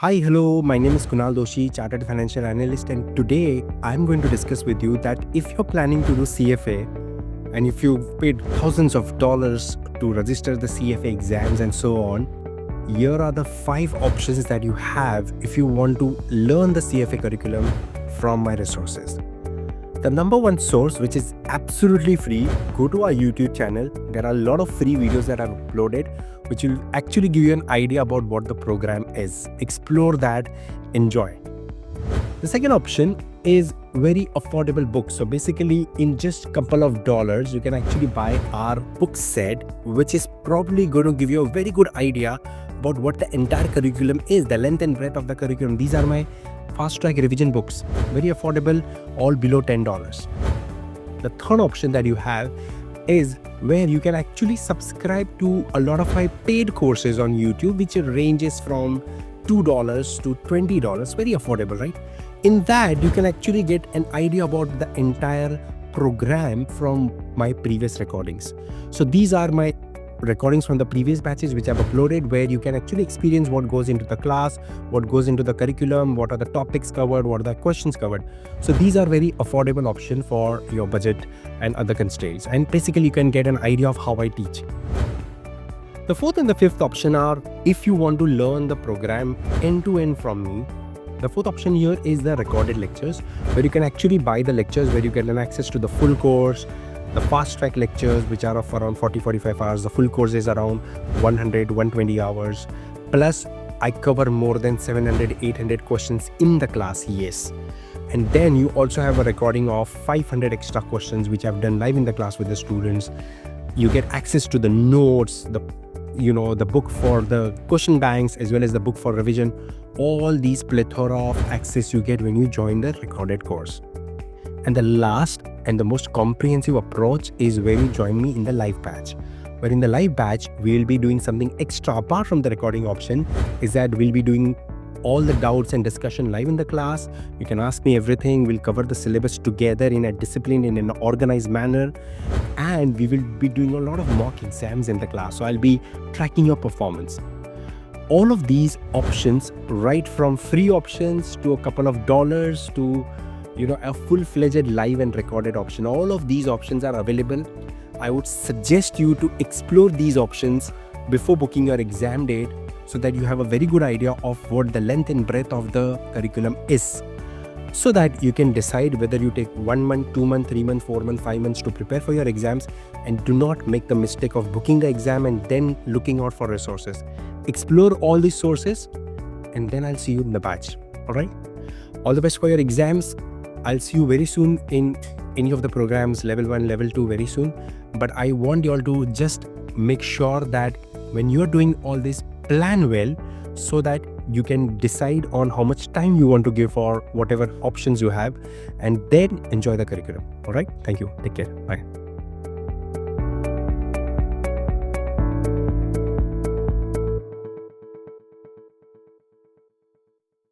Hi, hello, my name is Kunal Doshi, Chartered Financial Analyst, and today I'm going to discuss with you that if you're planning to do CFA and if you've paid thousands of dollars to register the CFA exams and so on, here are the 5 options that you have if you want to learn the CFA curriculum from my resources. The number one source, which is absolutely free, go to our YouTube channel. There are a lot of free videos that I've uploaded, which will actually give you an idea about what the program is. Explore that, enjoy. The second option is very affordable books. So basically, in just a couple of dollars, you can actually buy our book set, which is probably going to give you a very good idea about what the entire curriculum is, the length and breadth of the curriculum. These are my fast track revision books, very affordable, all below $10. The third option that you have is where you can actually subscribe to a lot of my paid courses on YouTube, which ranges from $2 to $20, very affordable, right? In that, you can actually get an idea about the entire program from my previous recordings. So these are my recordings from the previous batches which I've uploaded, where you can actually experience what goes into the class, what goes into the curriculum, what are the topics covered, what are the questions covered. So these are very affordable option for your budget and other constraints, and basically you can get an idea of how I teach. The fourth and the fifth option are if you want to learn the program end to end from me. The fourth option here is the recorded lectures, where you can actually buy the lectures, where you get an access to the full course, the fast track lectures, which are of around 40-45 hours. The full course is around 100-120 hours. Plus, I cover more than 700-800 questions in the class, yes. And then you also have a recording of 500 extra questions, which I've done live in the class with the students. You get access to the notes, the book for the question banks, as well as the book for revision. All these plethora of access you get when you join the recorded course. And the last and the most comprehensive approach is where you join me in the live batch. Where in the live batch, we'll be doing something extra apart from the recording option, is that we'll be doing all the doubts and discussion live in the class. You can ask me everything. We'll cover the syllabus together in a disciplined, in an organized manner. And we will be doing a lot of mock exams in the class. So I'll be tracking your performance. All of these options, right from free options to a couple of dollars to a full-fledged live and recorded option. All of these options are available. I would suggest you to explore these options before booking your exam date, so that you have a very good idea of what the length and breadth of the curriculum is, so that you can decide whether you take 1 month, 2 months, 3 months, 4 months, 5 months to prepare for your exams, and do not make the mistake of booking the exam and then looking out for resources. Explore all these sources, and then I'll see you in the batch. All right? All the best for your exams. I'll see you very soon in any of the programs, level 1, level 2 very soon. But I want you all to just make sure that when you're doing all this, plan well, so that you can decide on how much time you want to give for whatever options you have, and then enjoy the curriculum. All right? Thank you. Take care. Bye.